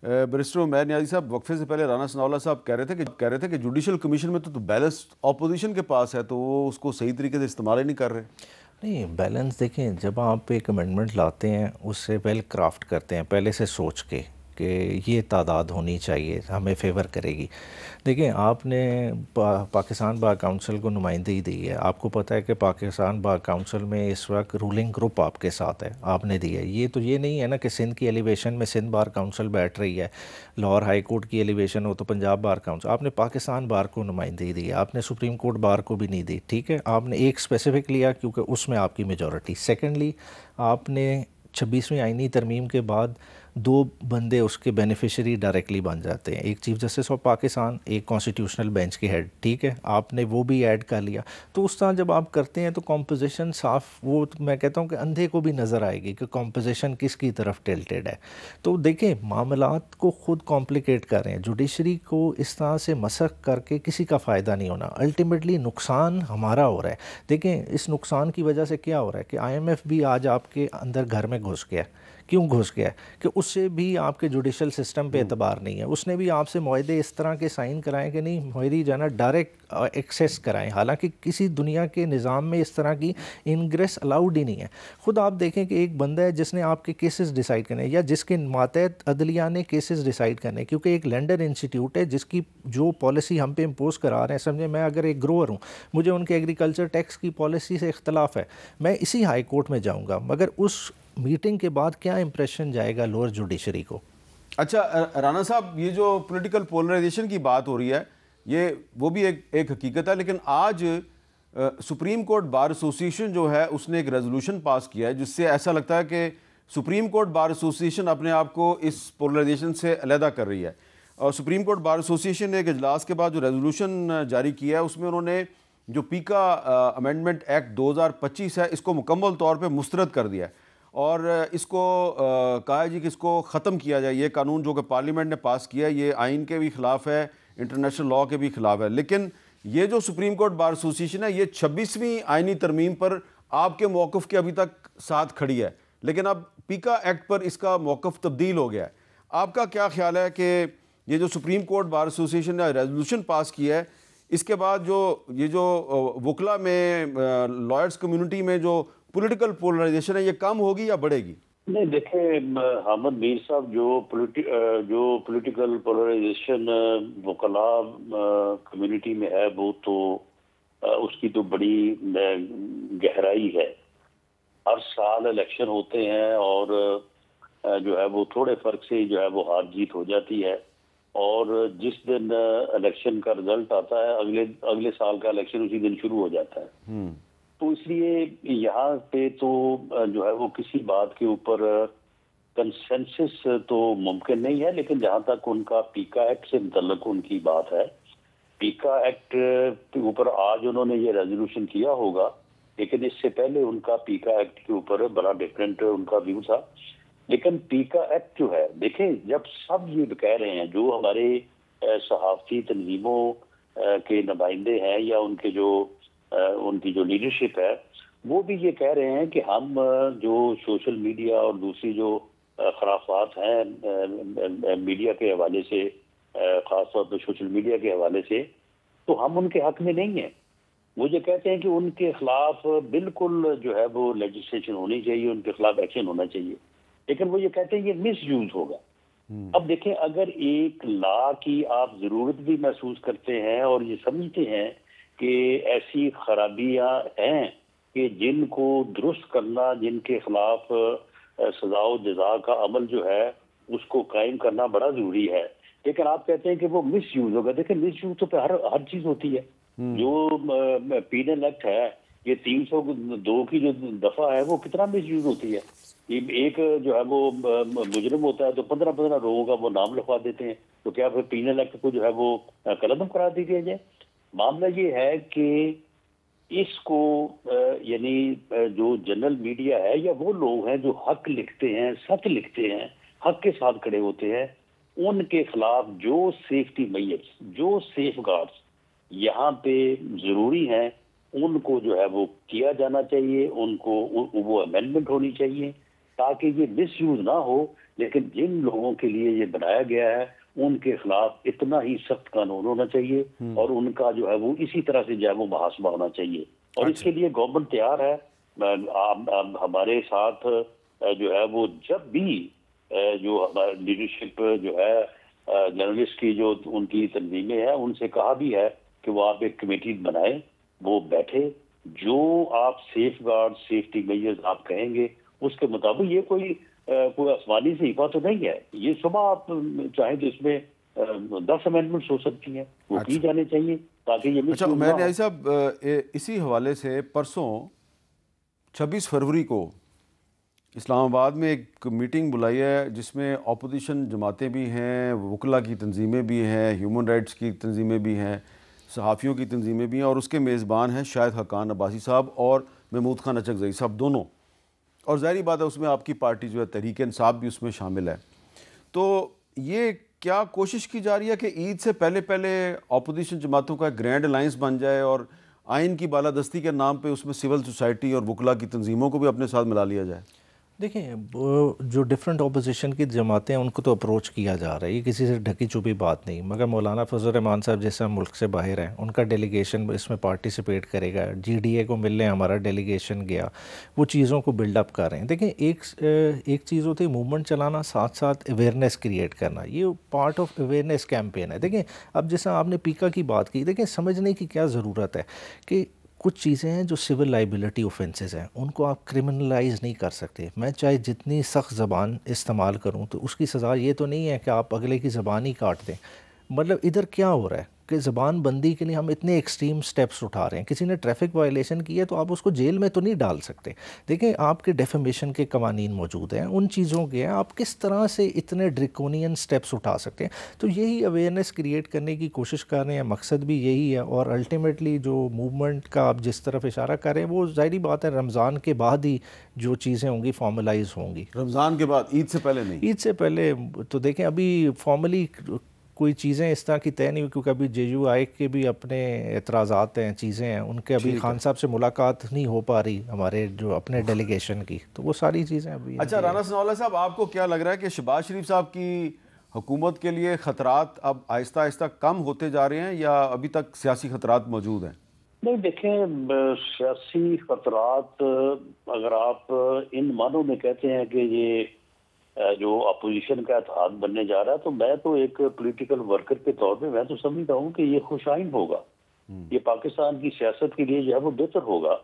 Barrister Umair Niazi साहब, वक्फे से पहले राना सनाउल्लाह साहब कह रहे थे कि जुडिशल कमीशन में तो बैलेंस अपोजिशन के पास है, तो वो उसको सही तरीके से इस्तेमाल ही नहीं कर रहे। नहीं, बैलेंस देखें, जब आप एक अमेंडमेंट लाते हैं उससे वेल क्राफ्ट करते हैं पहले से सोच के कि ये तादाद होनी चाहिए, हमें फेवर करेगी। देखें, आपने पाकिस्तान बार काउंसिल को नुमाइंदगी दी है, आपको पता है कि पाकिस्तान बार काउंसिल में इस वक्त रूलिंग ग्रुप आपके साथ है, आपने दी है। ये तो ये नहीं है ना कि सिंध की एलिवेशन में सिंध बार काउंसिल बैठ रही है, लाहौर हाई कोर्ट की एलिवेशन हो तो पंजाब बार काउंसिल। आपने पाकिस्तान बार को नुमाइंदगी दी है, आपने सुप्रीम कोर्ट बार को भी नहीं दी, ठीक है। आपने एक स्पेसिफिक लिया क्योंकि उसमें आपकी मेजॉरिटी। सेकेंडली, आपने 26वीं आईनी तरमीम के बाद 2 बंदे उसके बेनिफिशरी डायरेक्टली बन जाते हैं, एक चीफ जस्टिस ऑफ पाकिस्तान, एक कॉन्स्टिट्यूशनल बेंच के हेड, ठीक है। आपने वो भी ऐड कर लिया। तो उस तरह जब आप करते हैं तो कॉम्पोजिशन साफ, वो मैं कहता हूँ कि अंधे को भी नज़र आएगी कि कॉम्पोजिशन किसकी तरफ टिल्टेड है। तो देखें, मामलात को ख़ुद कॉम्प्लिकेट कर रहे हैं। जुडिशरी को इस तरह से मसख करके किसी का फ़ायदा नहीं होना, अल्टीमेटली नुकसान हमारा हो रहा है। देखें, इस नुकसान की वजह से क्या हो रहा है कि IMF भी आज आपके अंदर घर में घुस गया। क्यों घुस गया? कि उससे भी आपके जुडिशल सिस्टम पे एतबार नहीं है। उसने भी आपसे मुआहदे इस तरह के साइन कराएं कि नहीं, मुआहदी जाना डायरेक्ट एक्सेस कराएं, हालांकि किसी दुनिया के निज़ाम में इस तरह की इनग्रेस अलाउड ही नहीं है। ख़ुद आप देखें कि एक बंदा है जिसने आपके केसेस डिसाइड करने, या जिसके मातहत अदलिया ने केसेस डिसाइड करने, क्योंकि एक लैंडर इंस्टीट्यूट है जिसकी जो पॉलिसी हम पे इम्पोज करा रहे हैं। समझे, मैं अगर एक ग्रोअर हूँ, मुझे उनके एग्रीकल्चर टैक्स की पॉलिसी से इख्तलाफ है, मैं इसी हाई कोर्ट में जाऊँगा, मगर उस मीटिंग के बाद क्या इंप्रेशन जाएगा लोअर जुडिशरी को। अच्छा राना साहब, ये जो पॉलिटिकल पोलराइजेशन की बात हो रही है, ये वो भी एक हकीकत है, लेकिन आज सुप्रीम कोर्ट बार एसोसिएशन जो है उसने एक रेजोल्यूशन पास किया है जिससे ऐसा लगता है कि सुप्रीम कोर्ट बार एसोसिएशन अपने आप को इस पोलराइजेशन से अलहदा कर रही है। और सुप्रीम कोर्ट बार एसोसिएशन ने एक इजलास के बाद जो रेजोल्यूशन जारी किया है उसमें उन्होंने जो पीका अमेंडमेंट एक्ट 2025 है इसको मुकम्मल तौर पर मुस्तरद कर दिया है और इसको कहा है जी कि इसको ख़त्म किया जाए। ये कानून जो कि पार्लियामेंट ने पास किया है ये आइन के भी ख़िलाफ़ है, इंटरनेशनल लॉ के भी ख़िलाफ़ है। लेकिन ये जो सुप्रीम कोर्ट बार एसोसिएशन है ये 26वीं आइनी तरमीम पर आपके मौक़िफ़ के अभी तक साथ खड़ी है, लेकिन अब पीका एक्ट पर इसका मौक़िफ़ तब्दील हो गया है। आपका क्या ख्याल है कि ये जो सुप्रीम कोर्ट बार एसोसिएशन ने रेजोल्यूशन पास किया है, इसके बाद जो ये जो वकला में लॉयर्स कम्युनिटी में जो पॉलिटिकल पोलराइजेशन है ये कम होगी या बढ़ेगी? नहीं, देखिए हामिद मीर साहब, जो पॉलिटिकल पोलराइजेशन वकला कम्युनिटी में है वो तो उसकी तो बड़ी गहराई है। हर साल इलेक्शन होते हैं और जो है वो थोड़े फर्क से जो है वो हार जीत हो जाती है, और जिस दिन इलेक्शन का रिजल्ट आता है अगले साल का इलेक्शन उसी दिन शुरू हो जाता है। तो इसलिए यहाँ पे तो जो है वो किसी बात के ऊपर कंसेंसस तो मुमकिन नहीं है। लेकिन जहाँ तक उनका पीका एक्ट से मुतल्लिक उनकी बात है, पीका एक्ट के ऊपर आज उन्होंने ये रेजोल्यूशन किया होगा, लेकिन इससे पहले उनका पीका एक्ट के ऊपर बड़ा डिफरेंट उनका व्यू था। लेकिन पीका एक्ट जो है, देखें, जब सब ये कह रहे हैं, जो हमारे सहाफ़ती तंजीमों के नुमाइंदे हैं या उनकी जो लीडरशिप है, वो भी ये कह रहे हैं कि हम जो सोशल मीडिया और दूसरी जो खराफात हैं मीडिया के हवाले से, ख़ास तौर पर सोशल मीडिया के हवाले से, तो हम उनके हक में नहीं हैं। वो ये कहते हैं कि उनके खिलाफ बिल्कुल जो है वो लेजिस्लेशन होनी चाहिए, उनके खिलाफ एक्शन होना चाहिए, लेकिन वो ये कहते हैं ये मिस यूज होगा। अब देखें, अगर एक लॉ की आप ज़रूरत भी महसूस करते हैं और ये समझते हैं कि ऐसी खराबियां हैं कि जिनको दुरुस्त करना, जिनके खिलाफ सजा व जजा का अमल जो है उसको कायम करना बड़ा जरूरी है, लेकिन आप कहते हैं कि वो मिस यूज होगा। देखिए, मिस यूज तो हर चीज होती है। जो पीनल एक्ट है, ये 302 की जो दफा है वो कितना मिस यूज होती है। एक जो है वो मुजरिम होता है तो 15-15 लोगों का वो नाम लिखवा देते हैं, तो क्या फिर पीनल एक्ट को जो है वो कलम करा दिया जाए? मामला ये है कि इसको यानी जो जनरल मीडिया है या वो लोग हैं जो हक लिखते हैं, सच लिखते हैं, हक के साथ खड़े होते हैं, उनके खिलाफ जो सेफ्टी मेजर्स, जो सेफ गार्ड्स यहाँ पे जरूरी हैं, उनको जो है वो किया जाना चाहिए, उनको वो अमेंडमेंट होनी चाहिए, تاکہ یہ مس یوز نہ ہو، لیکن جن لوگوں کے لیے یہ بنایا گیا ہے ان کے خلاف اتنا ہی سخت قانون ہونا چاہیے، اور ان کا جو ہے وہ اسی طرح سے جو ہے وہ محاسبہ ہونا چاہیے، اور اس کے لیے گورنمنٹ تیار ہے۔ ہمارے ساتھ جو ہے وہ جب بھی جو ہماری لیڈرشپ جو ہے جرنلسٹ کی جو ان کی تنظیمیں ہیں ان سے کہا بھی ہے کہ وہ آپ ایک کمیٹی بنائیں، وہ بیٹھے، جو آپ سیف گارڈ سیفٹی میجرز آپ کہیں گے اس کے مطابق، یہ کوئی آسمانی صحیفہ تو نہیں ہے، یہ صبح آپ چاہیں تو اس میں 10 امینڈمنٹس ہو سکتی ہیں، وہ کی جانے چاہیے تاکہ یہ اچھا میں نے صاحب اسی حوالے سے پرسوں 26 فروری کو اسلام آباد میں ایک میٹنگ بلائی ہے جس میں اپوزیشن جماعتیں بھی ہیں، وکلاء کی تنظیمیں بھی ہیں، ہیومن رائٹس کی تنظیمیں بھی ہیں، صحافیوں کی تنظیمیں بھی ہیں، اور اس کے میزبان ہیں شاہد حقان عباسی صاحب اور محمود خان اچکزئی صاحب دونوں، اور ظاہری بات ہے اس میں آپ کی پارٹی جو ہے تحریک انصاف بھی اس میں شامل ہے۔ تو یہ کیا کوشش کی جا رہی ہے کہ عید سے پہلے اپوزیشن جماعتوں کا گرینڈ الائنس بن جائے اور آئین کی بالادستی کے نام پہ اس میں سول سوسائٹی اور وکلاء کی تنظیموں کو بھی اپنے ساتھ ملا لیا جائے؟ دیکھیں جو ڈیفرنٹ اپوزیشن کی جماعتیں ہیں ان کو تو اپروچ کیا جا رہا ہے، یہ کسی سے ڈھکی چھپی بات نہیں، مگر مولانا فضل الرحمان صاحب جیسے ملک سے باہر ہیں، ان کا ڈیلیگیشن اس میں پارٹیسپیٹ کرے گا، جی ڈی اے کو ملنے ہمارا ڈیلیگیشن گیا، وہ چیزوں کو بلڈ اپ کر رہے ہیں۔ دیکھیں ایک چیز ہوتی ہے موومنٹ چلانا، ساتھ ساتھ اویئرنیس کریٹ کرنا، یہ پارٹ آف اویئرنیس کیمپین ہے۔ دیکھیں اب جیسے آپ نے پیکا کی بات کی، دیکھیں سمجھنے کی کیا ضرورت ہے کہ کچھ چیزیں ہیں جو سول لائبلٹی اوفینسز ہیں، ان کو آپ کرمنلائز نہیں کر سکتے۔ میں چاہے جتنی سخت زبان استعمال کروں تو اس کی سزا یہ تو نہیں ہے کہ آپ اگلے کی زبان ہی کاٹ دیں۔ مطلب ادھر کیا ہو رہا ہے کہ زبان بندی کے لیے ہم اتنے ایکسٹریم سٹیپس اٹھا رہے ہیں، کسی نے ٹریفک وائلیشن کی ہے تو آپ اس کو جیل میں تو نہیں ڈال سکتے۔ دیکھیں آپ کے ڈیفیمیشن کے قوانین موجود ہیں، ان چیزوں کے ہیں، آپ کس طرح سے اتنے ڈریکونین سٹیپس اٹھا سکتے ہیں۔ تو یہی اویئرنیس کریٹ کرنے کی کوشش کر رہے ہیں، مقصد بھی یہی ہے، اور الٹیمیٹلی جو موومنٹ کا آپ جس طرف اشارہ کر رہے ہیں وہ ظاہری بات ہے رمضان کے بعد ہی جو چیزیں ہوں گی فارملائز ہوں گی۔ رمضان کے بعد، عید سے پہلے نہیں؟ عید سے پہلے تو دیکھیں ابھی فارملی کوئی چیزیں اس طرح کی طے نہیں ہوئی، کیونکہ ابھی جے یو آئی کے بھی اپنے اعتراضات ہیں، چیزیں ہیں، ان کے ابھی خان صاحب سے ملاقات نہیں ہو پا رہی ہمارے جو اپنے ڈیلیگیشن کی، تو وہ ساری چیزیں ابھی۔ اچھا رانا ثناء اللہ صاحب، آپ کو کیا لگ رہا ہے کہ شہباز شریف صاحب کی حکومت کے لیے خطرات اب آہستہ آہستہ کم ہوتے جا رہے ہیں یا ابھی تک سیاسی خطرات موجود ہیں؟ نہیں دیکھیں، سیاسی خطرات اگر آپ ان معنوں میں کہتے ہیں کہ یہ جو اپوزیشن کا اتحاد بننے جا رہا ہے، تو میں تو ایک پولیٹیکل ورکر کے طور پہ میں تو سمجھتا ہوں کہ یہ خوش آئند ہوگا، یہ پاکستان کی سیاست کے لیے جو ہے وہ بہتر ہوگا،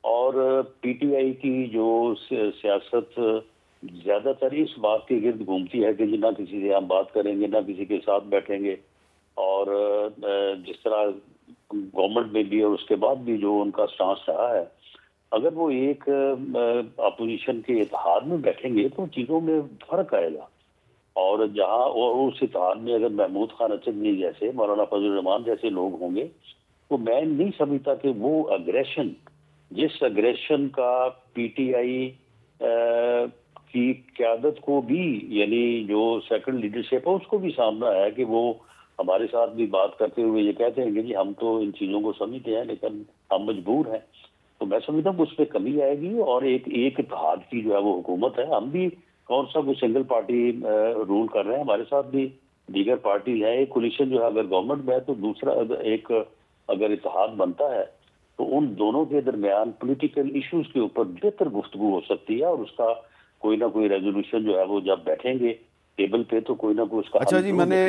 اور پی ٹی آئی کی جو سیاست زیادہ تر اس بات کے گرد گھومتی ہے کہ نہ کسی سے ہم بات کریں گے، نہ کسی کے ساتھ بیٹھیں گے، اور جس طرح گورنمنٹ میں بھی اور اس کے بعد بھی جو ان کا سٹانس رہا ہے، اگر وہ ایک اپوزیشن کے اتحاد میں بیٹھیں گے تو چیزوں میں فرق آئے گا، اور جہاں اور اس اتحاد میں اگر محمود خان اچکزئی جیسے، مولانا فضل الرحمان جیسے لوگ ہوں گے، تو میں نہیں سمجھتا کہ وہ اگریشن، جس اگریشن کا پی ٹی آئی کی قیادت کو بھی، یعنی جو سیکنڈ لیڈرشپ ہے اس کو بھی سامنا ہے کہ وہ ہمارے ساتھ بھی بات کرتے ہوئے یہ کہتے ہیں کہ جی ہم تو ان چیزوں کو سمجھتے ہیں لیکن ہم مجبور ہیں، تو میں سمجھتا ہوں کہ اس پہ کمی آئے گی، اور ایک اتحاد کی جو ہے وہ حکومت ہے۔ ہم بھی کون سا وہ سنگل پارٹی رول کر رہے ہیں، ہمارے ساتھ بھی دیگر پارٹی ہے، ایک کولیشن جو ہے اگر گورنمنٹ میں ہے تو دوسرا ایک اگر اتحاد بنتا ہے تو ان دونوں کے درمیان پولیٹیکل ایشوز کے اوپر بہتر گفتگو ہو سکتی ہے، اور اس کا کوئی نہ کوئی ریزولوشن جو ہے وہ جب بیٹھیں گے ٹیبل پہ تو کوئی نہ کوئی اس کا اچھا جی، میں نے